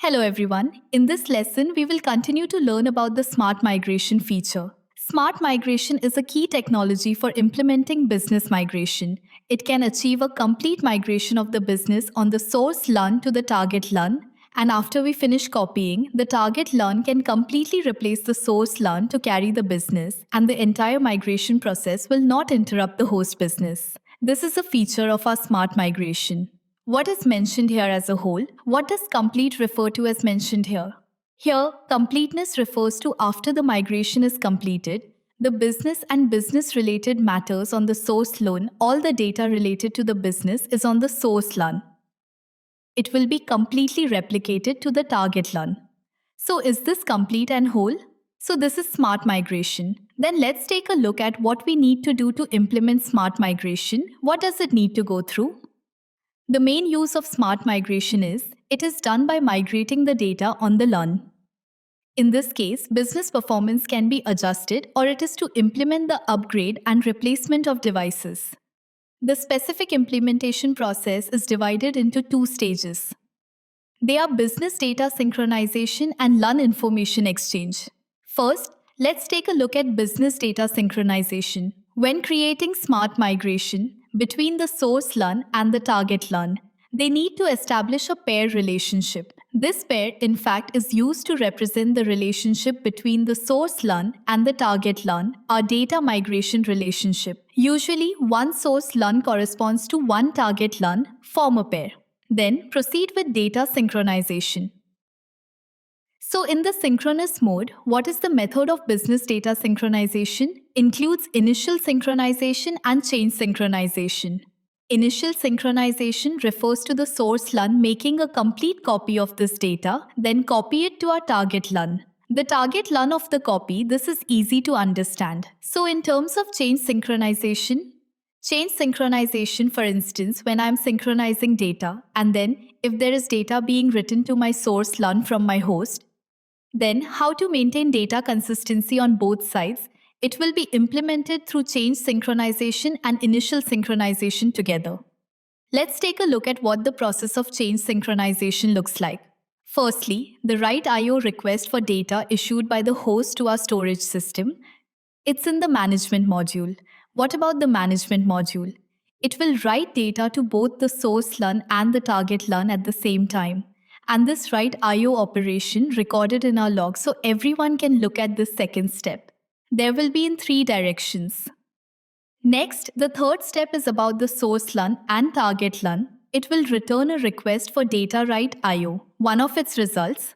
Hello everyone. In this lesson, we will continue to learn about the Smart Migration feature. Smart Migration is a key technology for implementing business migration. It can achieve a complete migration of the business on the source LUN to the target LUN, and after we finish copying, the target LUN can completely replace the source LUN to carry the business, and the entire migration process will not interrupt the host business. This is a feature of our Smart Migration. What is mentioned here as a whole? What does complete refer to as mentioned here? Here, completeness refers to after the migration is completed, the business and business related matters on the source LUN, all the data related to the business is on the source LUN. It will be completely replicated to the target LUN. So is this complete and whole? So this is smart migration. Then let's take a look at what we need to do to implement smart migration. What does it need to go through? The main use of smart migration is, it is done by migrating the data on the LUN. In this case, business performance can be adjusted or it is to implement the upgrade and replacement of devices. The specific implementation process is divided into two stages. They are business data synchronization and LUN information exchange. First, let's take a look at business data synchronization. When creating smart migration between the source LUN and the target LUN, they need to establish a pair relationship. This pair, in fact, is used to represent the relationship between the source LUN and the target LUN, our data migration relationship. Usually, one source LUN corresponds to one target LUN, form a pair. Then proceed with data synchronization. So in the synchronous mode, what is the method of business data synchronization? Includes initial synchronization and change synchronization. Initial synchronization refers to the source LUN making a complete copy of this data, then copy it to our target LUN. The target LUN of the copy, this is easy to understand. So in terms of change synchronization, for instance, when I am synchronizing data, and then if there is data being written to my source LUN from my host, then how to maintain data consistency on both sides? It will be implemented through change synchronization and initial synchronization together. Let's take a look at what the process of change synchronization looks like. Firstly, the write IO request for data issued by the host to our storage system. It's in the management module. What about the management module? It will write data to both the source LUN and the target LUN at the same time. And this write IO operation recorded in our log so everyone can look at this second step. There will be in three directions. Next, the third step is about the source LUN and target LUN. It will return a request for data write IO. One of its results.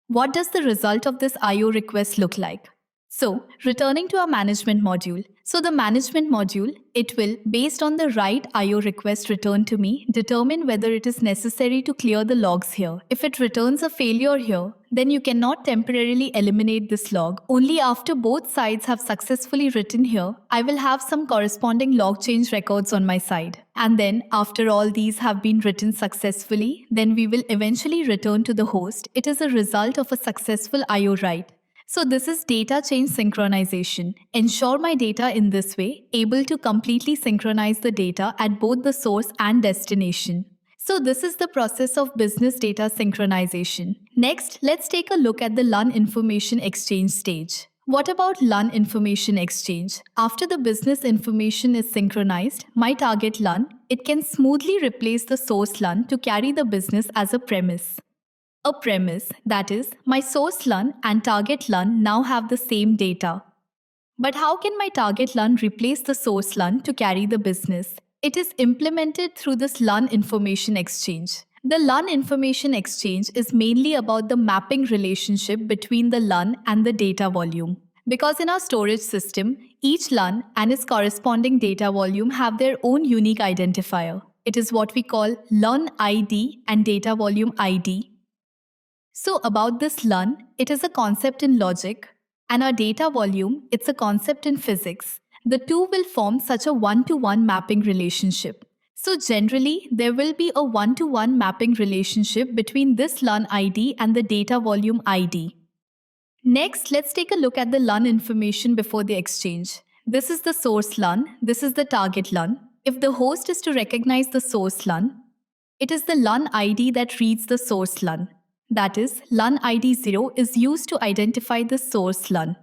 What does the result of this IO request look like? So, returning to our management module. So the management module, it will, based on the write IO request returned to me, determine whether it is necessary to clear the logs here. If it returns a failure here, then you cannot temporarily eliminate this log. Only after both sides have successfully written here, I will have some corresponding log change records on my side. And then, after all these have been written successfully, then we will eventually return to the host. It is a result of a successful IO write. So this is data change synchronization. Ensure my data in this way, able to completely synchronize the data at both the source and destination. So this is the process of business data synchronization. Next, let's take a look at the LUN information exchange stage. What about LUN information exchange? After the business information is synchronized, my target LUN, it can smoothly replace the source LUN to carry the business as a premise. A premise, that is, my source LUN and target LUN now have the same data. But how can my target LUN replace the source LUN to carry the business? It is implemented through this LUN information exchange. The LUN information exchange is mainly about the mapping relationship between the LUN and the data volume. Because in our storage system, each LUN and its corresponding data volume have their own unique identifier. It is what we call LUN ID and data volume ID. So about this LUN, it is a concept in logic, and our data volume, it's a concept in physics. The two will form such a one-to-one mapping relationship. So generally, there will be a one-to-one mapping relationship between this LUN ID and the data volume ID. Next, let's take a look at the LUN information before the exchange. This is the source LUN, this is the target LUN. If the host is to recognize the source LUN, it is the LUN ID that reads the source LUN. that is, LUN ID 0 is used to identify the source LUN.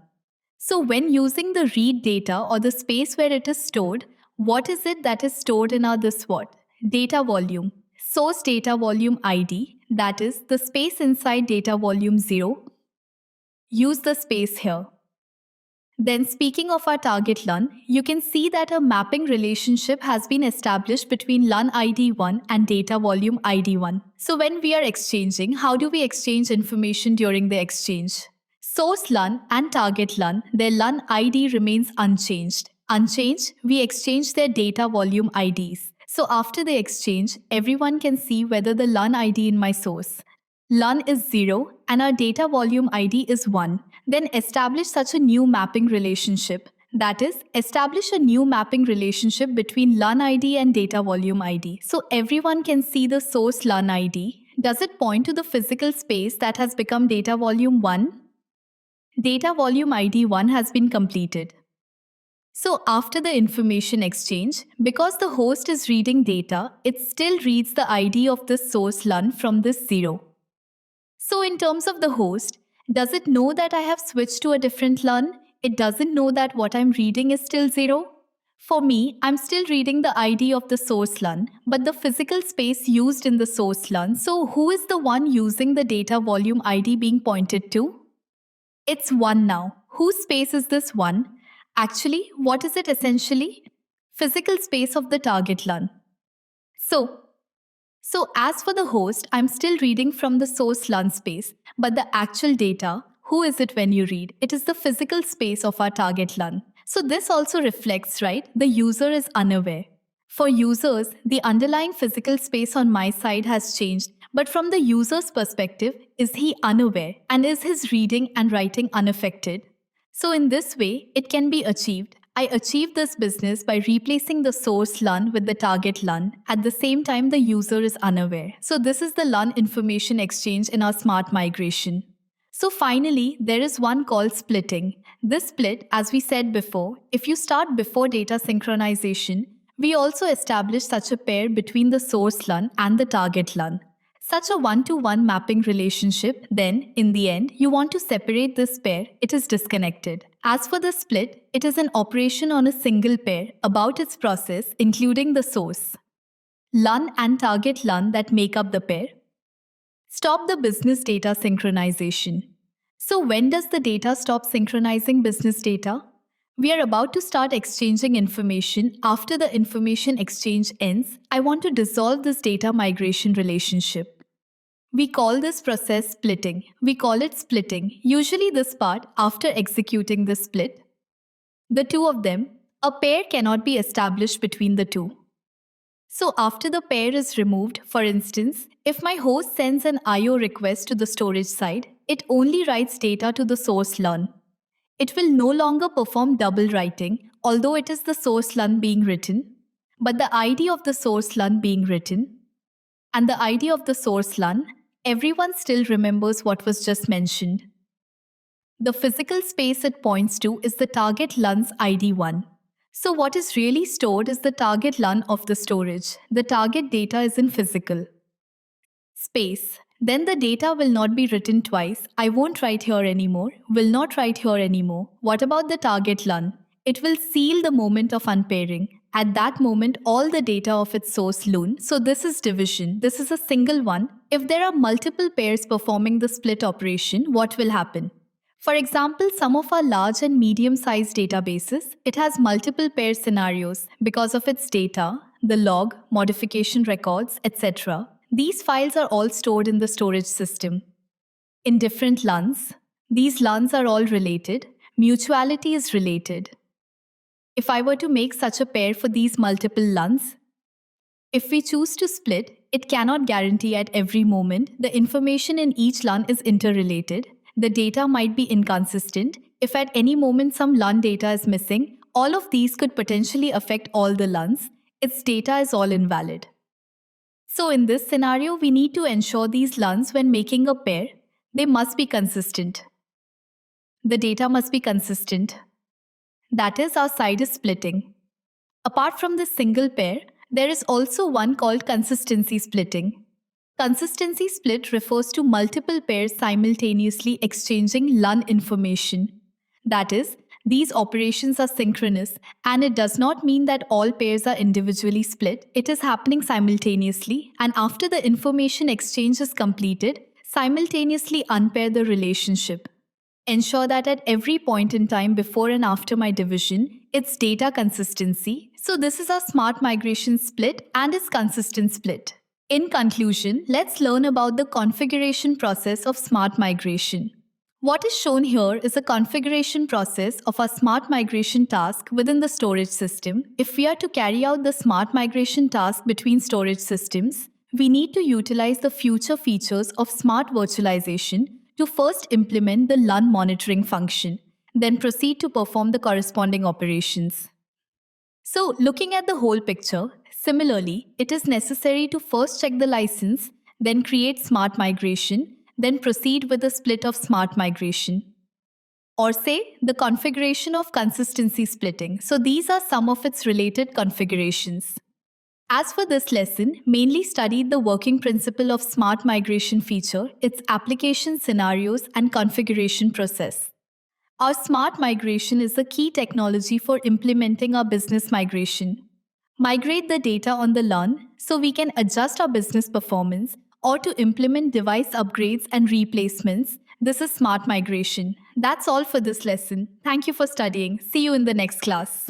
So when using the read data or the space where it is stored, what is it that is stored in our this what? Data volume. Source data volume ID, that is the space inside data volume 0. Use the space here. Then speaking of our target LUN, you can see that a mapping relationship has been established between LUN ID 1 and data volume ID 1. So when we are exchanging, how do we exchange information during the exchange? Source LUN and target LUN, their LUN ID remains unchanged. Unchanged, we exchange their data volume IDs. So after the exchange, everyone can see whether the LUN ID in my source LUN is 0 and our data volume ID is 1. Then establish such a new mapping relationship. That is, establish a new mapping relationship between LUN ID and data volume ID. So everyone can see the source LUN ID. Does it point to the physical space that has become data volume 1? Data volume ID 1 has been completed. So after the information exchange, because the host is reading data, it still reads the ID of the source LUN from this 0. So in terms of the host, does it know that I have switched to a different LUN? It doesn't know that what I'm reading is still 0. For me, I'm still reading the ID of the source LUN, but the physical space used in the source LUN. So who is the one using the data volume ID being pointed to? It's 1 now. Whose space is this 1? Actually, what is it essentially? Physical space of the target LUN. So as for the host, I'm still reading from the source LUN space, but the actual data, who is it when you read? It is the physical space of our target LUN. So this also reflects, right? The user is unaware. For users, the underlying physical space on my side has changed, but from the user's perspective, is he unaware and is his reading and writing unaffected? So in this way, it can be achieved. I achieve this business by replacing the source LUN with the target LUN. At the same time, the user is unaware. So this is the LUN information exchange in our smart migration. So finally, there is one called splitting. This split, as we said before, if you start before data synchronization, we also establish such a pair between the source LUN and the target LUN. Such a one-to-one mapping relationship, then, in the end, you want to separate this pair, it is disconnected. As for the split, it is an operation on a single pair about its process, including the source LUN and target LUN that make up the pair. Stop the business data synchronization. So when does the data stop synchronizing business data? We are about to start exchanging information. After the information exchange ends, I want to dissolve this data migration relationship. We call this process splitting. We call it splitting. Usually this part, after executing the split, the two of them, a pair cannot be established between the two. So after the pair is removed, for instance, if my host sends an I/O request to the storage side, it only writes data to the source LUN. It will no longer perform double writing, although it is the source LUN being written, but the ID of the source LUN being written, and the ID of the source LUN, everyone still remembers what was just mentioned. The physical space it points to is the target LUN's ID 1. So what is really stored is the target LUN of the storage. The target data is in physical space. Then the data will not be written twice. I won't write here anymore, will not write here anymore. What about the target LUN? It will seal the moment of unpairing. At that moment, all the data of its source LUN. So this is division. This is a single one. If there are multiple pairs performing the split operation, what will happen? For example, some of our large and medium-sized databases, it has multiple pair scenarios because of its data, the log, modification records, etc. These files are all stored in the storage system. In different LUNs, these LUNs are all related. Mutuality is related. If I were to make such a pair for these multiple LUNs, if we choose to split, it cannot guarantee at every moment the information in each LUN is interrelated. The data might be inconsistent. If at any moment some LUN data is missing, all of these could potentially affect all the LUNs. Its data is all invalid. So in this scenario, we need to ensure these LUNs when making a pair, they must be consistent. The data must be consistent. That is, our side is splitting. Apart from this single pair, there is also one called consistency splitting. Consistency split refers to multiple pairs simultaneously exchanging LUN information. That is, these operations are synchronous, and it does not mean that all pairs are individually split. It is happening simultaneously, and after the information exchange is completed, simultaneously unpair the relationship. Ensure that at every point in time before and after my division, it's data consistency. So this is our smart migration split and its consistent split. In conclusion, let's learn about the configuration process of smart migration. What is shown here is a configuration process of a smart migration task within the storage system. If we are to carry out the smart migration task between storage systems, we need to utilize the future features of smart virtualization to first implement the LUN monitoring function, then proceed to perform the corresponding operations. So, looking at the whole picture, similarly, it is necessary to first check the license, then create smart migration, then proceed with the split of smart migration. Or say, the configuration of consistency splitting. So, these are some of its related configurations. As for this lesson, mainly studied the working principle of smart migration feature, its application scenarios and configuration process. Our smart migration is the key technology for implementing our business migration. Migrate the data on the LUN so we can adjust our business performance or to implement device upgrades and replacements. This is smart migration. That's all for this lesson. Thank you for studying. See you in the next class.